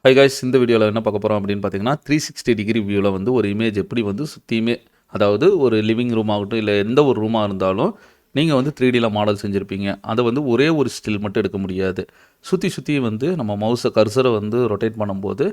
High guys, இந்த வீடியோவில் என்ன பார்க்க போகிறோம் அப்படின்னு பார்த்தீங்கன்னா 360 டிகிரி வியூவில் வந்து ஒரு இமேஜ் எப்படி வந்து சுற்றியுமே, அதாவது ஒரு லிவிங் ரூம் ஆகட்டும் இல்லை எந்த ஒரு ரூமாக இருந்தாலும் நீங்கள் வந்து 3Dயில் மாடல் செஞ்சுருப்பீங்க. அதை வந்து ஒரே ஒரு ஸ்டில் மட்டும் எடுக்க முடியாது. சுற்றி வந்து நம்ம மவுஸை கர்சரை வந்து ரொட்டேட் பண்ணும்போது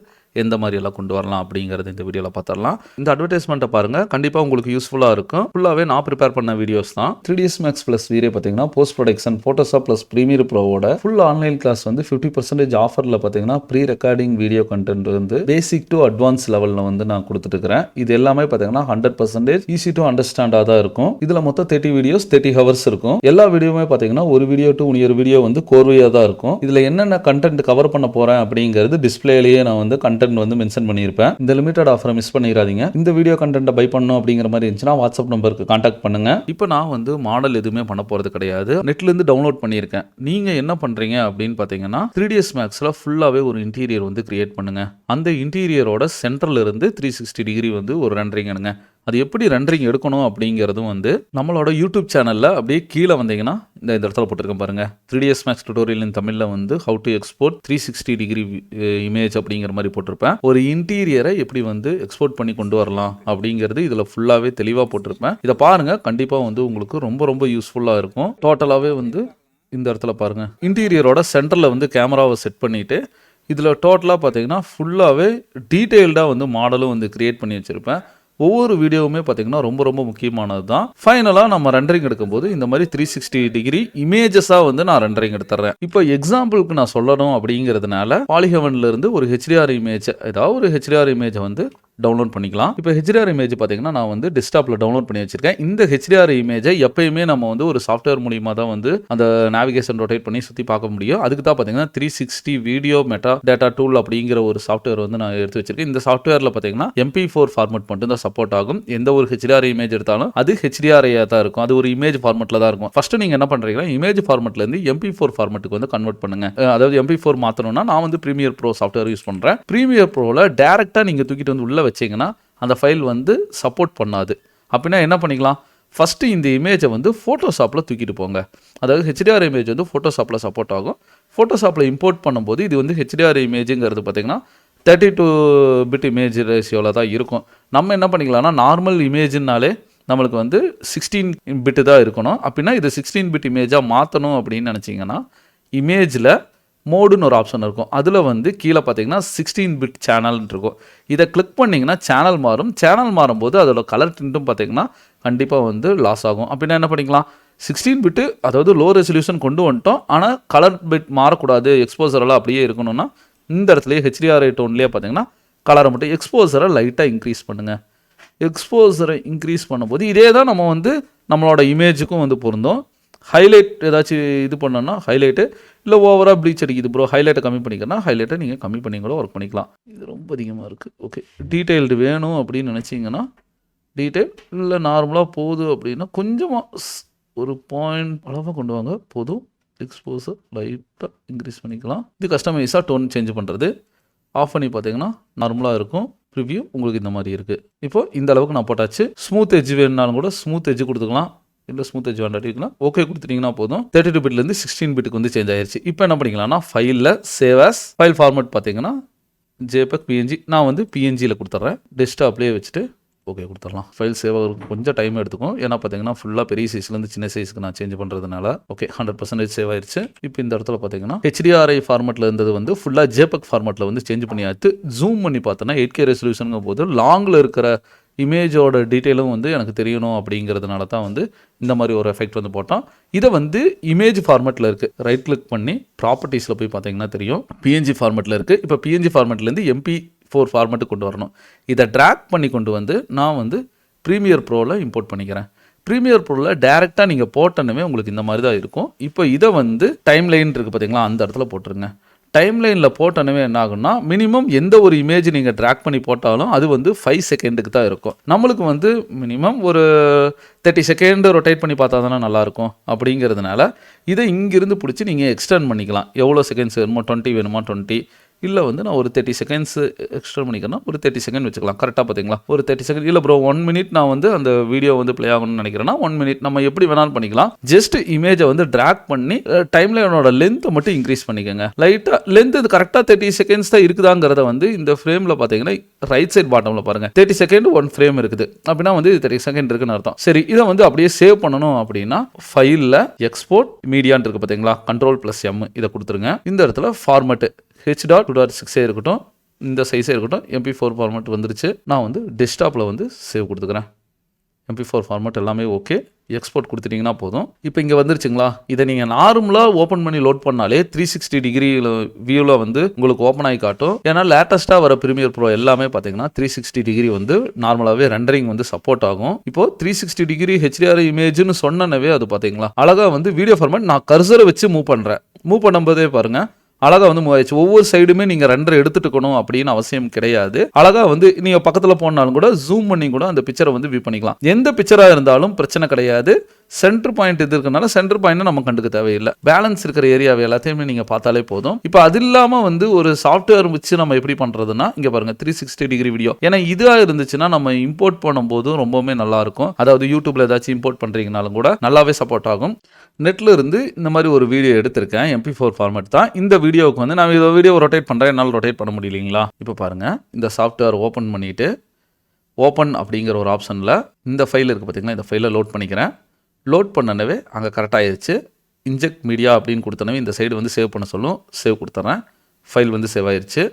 எந்த மாதிரியெல்லாம் கொண்டு வரலாம் அப்படிங்கிறது இந்த வீடியோவில் பார்த்துடலாம். இந்த அட்வர்டைஸ்மெண்ட்டை பாருங்கள், கண்டிப்பாக உங்களுக்கு யூஸ்ஃபுல்லாக இருக்கும். ஃபுல்லாகவே நான் ப்ரிப்பேர் பண்ண வீடியோஸ் தான். 3ds Max ப்ளஸ் வீடியோ பார்த்தீங்கன்னா post production Photoshop plus Premiere ப்ரோவோட ஃபுல் ஆன்லைன் கிளாஸ் வந்து 50% ஆஃபரில் பார்த்தீங்கன்னா ப்ரீ ரெக்கார்டிங் வீடியோ கண்டென்ட் வந்து பேசிக் டு அட்வான்ஸ் லெவலில் வந்து நான் கொடுத்துட்டு இது எல்லாமே பார்த்தீங்கன்னா 100% ஈஸி டு அண்டர்ஸ்டாண்டாக தான் இருக்கும். இதில் மொத்தம் 30 வீடியோஸ் 30 ஹவர்ஸ் இருக்கும். எல்லா வீடியோவுமே பார்த்தீங்கன்னா ஒரு வீடியோ டு இன்னொரு வீடியோ வந்து கோர்வையாக தான் இருக்கும். இதில் என்னென்ன கண்டென்ட் கவர் பண்ண போகிறேன் அப்படிங்கிறது டிஸ்பிளேலேயே நான் வந்து கண்டென்ட் வந்து மென்ஷன் பண்ணியிருப்பேன். இந்த லிமிடெட் ஆஃபரை மிஸ் பண்ணிடாதீங்க. இந்த வீடியோ கண்டென்ட்டை பை பண்ணணும் அப்படிங்கிற மாதிரி இருந்துச்சுன்னா வாட்ஸ்அப் நம்பருக்கு கான்டாக்ட் பண்ணுங்க. இப்போ நான் வந்து மாடல் எதுவுமே பண்ண போகிறது கிடையாது. நெட்லேருந்து டவுன்லோட் பண்ணியிருக்கேன். நீங்கள் என்ன பண்ணுறீங்க அப்படின்னு பார்த்தீங்கன்னா 3ds Maxல ஃபுல்லாகவே ஒரு இன்டீரியர் வந்து கிரியேட் பண்ணுங்க. அந்த இன்டீரியரோட சென்டரில் இருந்து 360 டிகிரி வந்து ஒரு ரெண்டரிங் எடுங்க. அது எப்படி ரெண்டரிங் எடுக்கணும் அப்படிங்கிறதும் வந்து நம்மளோட யூடியூப் சேனலில் அப்படியே கீழே வந்தீங்கன்னா இந்த இடத்துல போட்டிருக்கேன் பாருங்கள். 3ds Max tutorial in தமிழில் வந்து how to export 360 degree image அப்படிங்கிற மாதிரி போட்டிருப்பேன். ஒரு இன்டீரியரை எப்படி வந்து எக்ஸ்போர்ட் பண்ணி கொண்டு வரலாம் அப்படிங்கிறது இதில் ஃபுல்லாகவே தெளிவாக போட்டிருப்பேன். இதை பாருங்கள், கண்டிப்பாக வந்து உங்களுக்கு ரொம்ப யூஸ்ஃபுல்லாக இருக்கும். டோட்டலாகவே வந்து இந்த இடத்துல பாருங்கள், இன்டீரியரோட சென்டரில் வந்து கேமராவை செட் பண்ணிவிட்டு இதில் டோட்டலாக பார்த்தீங்கன்னா ஃபுல்லாகவே டீட்டெயில்டாக வந்து மாடலும் வந்து கிரியேட் பண்ணி வச்சுருப்பேன். ஒவ்வொரு வீடியோவுமே பார்த்தீங்கன்னா ரொம்ப முக்கியமானது தான். ஃபைனலாக நம்ம ரெண்டரிங் எடுக்கும்போது இந்த மாதிரி 360 டிகிரி இமேஜஸாக வந்து நான் ரெண்டரிங் எடுத்துறேன். இப்போ எக்ஸாம்பிளுக்கு நான் சொல்லணும் அப்படிங்கிறதுனால பாலிஹெவன்ல இருந்து ஒரு HDR இமேஜ், ஏதாவது ஒரு HDR இமேஜை வந்து டவுன்லோட் பண்ணிக்கலாம். இப்போ HDR இமேஜ் பார்த்தீங்கன்னா நான் வந்து டெஸ்க்டாப்பில் டவுன்லோட் பண்ணி வச்சிருக்கேன். இந்த HDR இமேஜை எப்பயுமே நம்ம வந்து ஒரு சாஃப்ட்வேர் மூலியமாக தான் வந்து அந்த நேவிகேஷன் ரொட்டேட் பண்ணி சுற்றி பார்க்க முடியும். அதுக்கு தான் பார்த்தீங்கன்னா 360 வீடியோ மெட்டாடேட்டா டூல் அப்படிங்கிற ஒரு சாஃப்ட்வேர் வந்து நான் எடுத்து வச்சிருக்கேன். இந்த சாஃப்ட்வேரில் பார்த்தீங்கன்னா MP4 ஃபார்மேட் மட்டும் தான் சப்போர்ட் ஆகும். எந்த ஒரு HDR இமேஜ் எடுத்தாலும் அது HDR தான் இருக்கும். அது ஒரு இமேஜ் ஃபார்மேட்டில் தான் இருக்கும். ஃபர்ஸ்ட் நீங்கள் என்ன பண்ணுறீங்கன்னா இமேஜ் ஃபார்மேட்லேருந்து MP4 ஃபார்மேட்டுக்கு வந்து கன்வெர்ட் பண்ணுங்க. அதாவது MP4 மாற்றணும்னா நான் வந்து ப்ரீமியர் ப்ரோ சாஃப்ட்வேர் யூஸ் பண்ணுறேன். ப்ரீமியர் ப்ரோவில் டேரெக்டாக நீங்கள் தூக்கிட்டு வந்து உள்ள வச்சிங்கன்னா அந்த ஃபைல் வந்து சப்போர்ட் பண்ணாது. அப்படின்னா என்ன பண்ணிக்கலாம், ஃபஸ்ட்டு இந்த இமேஜை வந்து ஃபோட்டோஷாப்பில் தூக்கிட்டு போங்க. அதாவது HDR இமேஜ் வந்து ஃபோட்டோஷாப்பில் சப்போர்ட் ஆகும். ஃபோட்டோஷாப்பில் இம்போர்ட் பண்ணும்போது இது வந்து HDR இமேஜுங்கிறது பார்த்திங்கன்னா 32 பிட் இமேஜ் ரேஷியோவில் தான் இருக்கும். நம்ம என்ன பண்ணிக்கலாம்னா நார்மல் இமேஜ்னாலே நம்மளுக்கு வந்து 16 பிட்டு தான் இருக்கணும். அப்படின்னா இது 16 பிட் இமேஜாக மாற்றணும் அப்படின்னு நினச்சிங்கன்னா இமேஜில் மோடுன்னு ஒரு ஆப்ஷன் இருக்கும். அதில் வந்து கீழே பார்த்தீங்கன்னா 16 பிட் சேனல்னு இருக்கும். இதை கிளிக் பண்ணிங்கன்னா சேனல் மாறும். சேனல் மாறும்போது அதோட கலர் டிண்ட்டும் பார்த்தீங்கன்னா கண்டிப்பாக வந்து லாஸ் ஆகும். அப்படின்னா என்ன பண்ணிக்கலாம், 16 பிட்டு அதாவது லோ ரெசல்யூஷன் கொண்டு வந்துட்டோம், ஆனால் கலர் பிட் மாறக்கூடாது, எக்ஸ்போசரெல்லாம் அப்படியே இருக்கணும்னா இந்த இடத்துலையே HDR டோன்லேயே பார்த்தீங்கன்னா கலரை மட்டும் எக்ஸ்போசரை லைட்டாக இன்க்ரீஸ் பண்ணுங்கள். எக்ஸ்போசரை இன்க்ரீஸ் பண்ணும்போது இதே தான் நம்ம வந்து நம்மளோட இமேஜுக்கும் வந்து பொருந்தும். ஹைலைட் ஏதாச்சும் இது பண்ணோன்னா ஹைலைட்டு, இல்லை ஓவராக ப்ளீச் அடிக்குது ப்ரோ, ஹைலைட்டை கம்மி பண்ணிக்கிறனா ஹைலைட்டை நீங்கள் கம்மி பண்ணி கூட ஒர்க் பண்ணிக்கலாம். இது ரொம்ப அதிகமாக இருக்குது. ஓகே, டீட்டெயில்டு வேணும் அப்படின்னு நினச்சிங்கன்னா டீட்டெயில், இல்லை நார்மலாக போதும் அப்படின்னா கொஞ்சமாக ஒரு பாயிண்ட் அளவாக கொண்டு வாங்க போதும். எக்ஸ்போசர் லைட்டாக இன்க்ரீஸ் பண்ணிக்கலாம். இது கஸ்டமைஸாக டோன் சேஞ்ச் பண்ணுறது. ஆஃப் பண்ணி பார்த்தீங்கன்னா நார்மலாக இருக்கும். ரிவ்யூ உங்களுக்கு இந்த மாதிரி இருக்குது. இப்போது இந்த அளவுக்கு நான் போட்டாச்சு. ஸ்மூத் எட்ஜ் வேணுனாலும் கூட ஸ்மூத் எட்ஜ் கொடுத்துக்கலாம், இல்லை ஸ்மூத் எட்ஜ் வேண்டாட்டிங்கன்னா ஓகே கொடுத்துட்டிங்கன்னா போதும். 32 பிட்லேருந்து 16 பிட்டுக்கு வந்து சேஞ்ச் ஆயிடுச்சு. இப்போ என்ன பண்ணிக்கலாம்னா ஃபைலில் சேவ் ஆஸ் ஃபைல் ஃபார்மேட் பார்த்தீங்கன்னா JPEG PNG, நான் வந்து PNGயில் கொடுத்துட்றேன். டெஸ்க்டாப்லேயே வச்சுட்டு ஓகே கொடுத்துடலாம். ஃபைல் சேவ் ஆகிறதுக்கு கொஞ்சம் டைம் எடுத்துக்கும். ஏன்னா பார்த்தீங்கன்னா ஃபுல்லாக பெரிய சைஸ்லேருந்து சின்ன சைஸ்க்கு நான் சேஞ்ச் பண்ணுறதுனால ஓகே 100% சேவ் ஆயிடுச்சு. இப்போ இந்த இடத்துல பார்த்தீங்கன்னா HDRI ஃபார்மேட்டில் இருந்தது வந்து ஃபுல்லாக JPEG ஃபார்மேட்டில் வந்து சேஞ்ச் பண்ணி ஆச்சு. ஜூம் பண்ணி பார்த்தோன்னா 8K ரெசல்யூஷனுங்கும் போது லாங்கில் இருக்கிற இமேஜோட டீட்டெயிலும் வந்து எனக்கு தெரியணும் அப்படிங்கிறதுனால தான் வந்து இந்த மாதிரி ஒரு எஃபெக்ட் வந்து போட்டோம். இதை வந்து இமேஜ் ஃபார்மேட்டில் இருக்குது. ரைட் கிளிக் பண்ணி ப்ராப்பர்ட்டிஸில் போய் பார்த்தீங்கன்னா தெரியும் PNG ஃபார்மேட்டில் இருக்குது. இப்போ PNG ஃபார்மேட்லேருந்து MP4 ஃபார்மேட்டுக்கு கொண்டு வரணும். இதை ட்ராக் பண்ணி கொண்டு வந்து நான் வந்து ப்ரீமியர் ப்ரோவில் இம்போர்ட் பண்ணிக்கிறேன். ப்ரீமியர் ப்ரோவில் டேரெக்டாக நீங்கள் போட்டனுமே உங்களுக்கு இந்த மாதிரி தான் இருக்கும். இப்போ இதை வந்து டைம் லைன் இருக்குது பார்த்தீங்களா, அந்த இடத்துல போட்டுருங்க. டைம் லைனில் போட்டனவே என்ன ஆகும்னா மினிமம் எந்த ஒரு இமேஜ் நீங்கள் ட்ராக் பண்ணி போட்டாலும் அது வந்து 5 செகண்டுக்கு தான் இருக்கும். நம்மளுக்கு வந்து மினிமம் ஒரு 30 செகண்ட் ரொட்டேட் பண்ணி பார்த்தா தானே நல்லாயிருக்கும். அப்படிங்கிறதுனால இதை இங்கிருந்து பிடிச்சி நீங்கள் எக்ஸ்டெண்ட் பண்ணிக்கலாம். எவ்வளோ செகண்ட்ஸ் வேணுமோ 20 வேணுமா 20, இல்லை வந்து நான் ஒரு 30 செகண்ட்ஸ் எக்ஸ்ட்ரா பண்ணிக்கிறேன்னா ஒரு 30 செகண்ட் வச்சுக்கலாம். கரெக்டாக பார்த்தீங்களா? ஒரு 30 செகண்ட் இல்லை ப்ரோ 1 மினிட் நான் வந்து அந்த வீடியோ வந்து ப்ளே ஆகணும்னு நினைக்கிறேன்னா 1 மினிட் நம்ம எப்படி வேணாலும் பண்ணிக்கலாம். ஜஸ்ட் இமேஜை வந்து ட்ராக் பண்ணி டைம்லைனோட லென்த்தை மட்டும் இன்க்ரீஸ் பண்ணிக்கோங்க. லைட்டாக லென்த் இது கரெக்டாக 30 செகண்ட்ஸ் தான் இருக்குதாங்கிறத வந்து இந்த ஃப்ரேமில் பார்த்தீங்கன்னா ரைட் சைட் பாட்டமில் பாருங்கள் 30 செகண்ட் 1 ஃப்ரேம் இருக்குது அப்படின்னா வந்து 30 செகண்ட் இருக்குன்னு அர்த்தம். சரி, இதை வந்து அப்படியே சேவ் பண்ணணும் அப்படின்னா ஃபைலில் எக்ஸ்போர்ட் மீடியான்னு இருக்குது பார்த்தீங்களா, Ctrl+M இதை கொடுத்துருங்க. இந்த இடத்துல ஃபார்மேட்டு H.2.6 இருக்கட்டும், இந்த சைஸே இருக்கட்டும், MP4 ஃபார்மேட் வந்துருச்சு. நான் வந்து டெஸ்க்டாப்பில் வந்து சேவ் கொடுத்துக்கிறேன். MP4 ஃபார்மேட் எல்லாமே ஓகே. எக்ஸ்போர்ட் கொடுத்துட்டிங்கன்னா போதும். இப்போ இங்கே வந்துருச்சுங்களா? இதை நீங்கள் நார்மலாக ஓப்பன் பண்ணி லோட் பண்ணாலே 360 டிகிரி வியூவில் வந்து உங்களுக்கு ஓப்பன் ஆகி காட்டும். ஏன்னா லேட்டஸ்ட்டாக வர ப்ரீமியர் ப்ரோ எல்லாமே பார்த்தீங்கன்னா 360 டிகிரி வந்து நார்மலாகவே ரெண்டரிங் வந்து சப்போர்ட் ஆகும். இப்போ 360 டிகிரி HDR இமேஜ்னு சொன்னனவே அது பார்த்தீங்களா அழகாக வந்து வீடியோ ஃபார்மேட் நான் கர்சரை வச்சு மூவ் பண்ணுறேன். மூவ் பண்ணும்போதே பாருங்கள் அழகாக வந்து மூவ் ஆயிடுச்சு. ஒவ்வொரு சைடுமே நீங்கள் ரெண்டரை எடுத்துட்டுக்கணும் அப்படின்னு அவசியம் கிடையாது. அழகாக வந்து நீங்கள் பக்கத்தில் போனாலும் கூட ஜூம் பண்ணி கூட அந்த பிக்சரை வந்து வியூ பண்ணிக்கலாம். எந்த பிக்சராக இருந்தாலும் பிரச்சனை கிடையாது. சென்டர் பாயிண்ட் இது இருக்கனால சென்டர் பாயிண்ட் நம்ம கண்டுக்க தேவையில்லை. பேலன்ஸ் இருக்கிற ஏரியாவை எல்லாத்தையுமே நீங்கள் பார்த்தாலே போதும். இப்போ அது இல்லாமல் வந்து ஒரு சாஃப்ட்வேர் வச்சு நம்ம எப்படி பண்ணுறதுன்னா இங்கே பாருங்கள் 360 டிகிரி வீடியோ. ஏன்னா இதாக இருந்துச்சுன்னா நம்ம இம்போர்ட் பண்ணும்போதும் ரொம்பவுமே நல்லா இருக்கும். அதாவது யூடியூப்ல ஏதாச்சும் இம்போர்ட் பண்ணுறீங்கனாலும் கூட நல்லாவே சப்போர்ட் ஆகும். நெட்டில் இருந்து இந்த மாதிரி ஒரு வீடியோ எடுத்திருக்கேன். MP4 ஃபார்மேட் தான். இந்த வீடியோவுக்கு வந்து நான் இந்த வீடியோ ரொட்டேட் பண்ணுறேன், என்னால் ரொட்டேட் பண்ண முடியலைங்களா? இப்போ பாருங்கள், இந்த சாஃப்ட்வேர் ஓப்பன் பண்ணிவிட்டு ஓப்பன் அப்படிங்கிற ஒரு ஆப்ஷனில் இந்த ஃபைல் இருக்குது பார்த்தீங்கன்னா, இந்த ஃபைலை லோட் பண்ணிக்கிறேன். லோட் பண்ணனவே அங்கே கரெக்டாகிடுச்சு. இன்ஜெக்ட் மீடியா அப்படின்னு கொடுத்தனவே இந்த சைடு வந்து சேவ் பண்ண சொல்லும். சேவ் கொடுத்துட்றேன். ஃபைல் வந்து சேவ் ஆயிடுச்சு.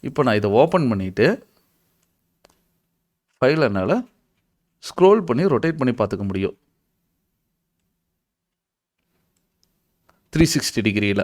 இப்போ நான் இதை ஓப்பன் பண்ணிவிட்டு ஃபைல் என்னால் ஸ்க்ரோல் பண்ணி ரொட்டேட் பண்ணி பார்த்துக்க முடியும் 360 டிகிரியில்.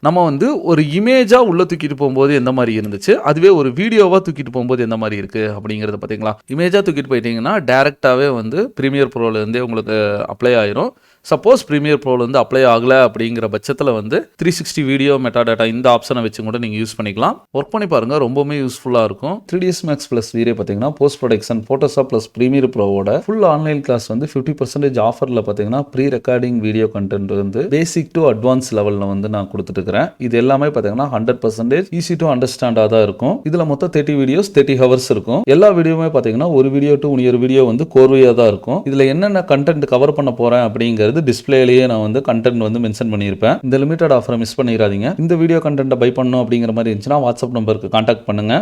நம்ம வந்து ஒரு இமேஜாக உள்ளே தூக்கிட்டு போகும்போது எந்த மாதிரி இருந்துச்சு, அதுவே ஒரு வீடியோவாக தூக்கிட்டு போகும்போது எந்த மாதிரி இருக்குது அப்படிங்கிறத பார்த்தீங்களா? இமேஜாக தூக்கிட்டு போயிட்டீங்கன்னா டேரெக்டாகவே வந்து ப்ரீமியர் ப்ரோலேருந்தே உங்களுக்கு அப்ளை ஆயிரும். சப்போஸ் ப்ரீமியர் ப்ரோலேருந்து அப்ளை ஆகலை அப்படிங்கிற பட்சத்தில் வந்து 360 வீடியோ மெட்டாடாட்டா இந்த ஆப்ஷனை வச்சு கூட நீங்கள் யூஸ் பண்ணிக்கலாம். ஒர்க் பண்ணி பாருங்கள், ரொம்பவுமே யூஸ்ஃபுல்லாக இருக்கும். 3ds Max ப்ளஸ் வீடியோ பார்த்தீங்கன்னா post production Photoshop plus Premiere ப்ரோவோட ஃபுல் ஆன்லைன் கிளாஸ் வந்து 50% ஆஃபரில் பார்த்தீங்கன்னா ப்ரீ ரெக்கார்டிங் வீடியோ கண்டென்ட் வந்து பேசிக் டு அட்வான்ஸ் லெவலில் வந்து நான் கொடுத்துட்டு இருக்கிறேன். இது எல்லாமே பார்த்தீங்கன்னா 100% ஈஸி டு அண்டர்ஸ்டாண்டாக தான் இருக்கும். இதில் மொத்தம் 30 வீடியோஸ் 30 ஹவர்ஸ் இருக்கும். எல்லா வீடியோவுமே பார்த்தீங்கன்னா ஒரு வீடியோ டு இன்னொரு வீடியோ வந்து கோர்வையாக தான் இருக்கும். இதில் என்னென்ன கண்டென்ட் கவர் பண்ண போகிறேன் அப்படிங்கிறது டிஸ்பிளேலேயே நான் வந்து கண்டென்ட் வந்து மென்ஷன் பண்ணியிருப்பேன். இந்த லிமிடெட் ஆஃபரை மிஸ் பண்ணிடாதீங்க. இந்த வீடியோ கண்டென்ட்டை பை பண்ணணும் அப்படிங்கிற மாதிரி இருந்துச்சுன்னா வாட்ஸ்அப் நம்பருக்கு கான்டாக்ட் பண்ணுங்க.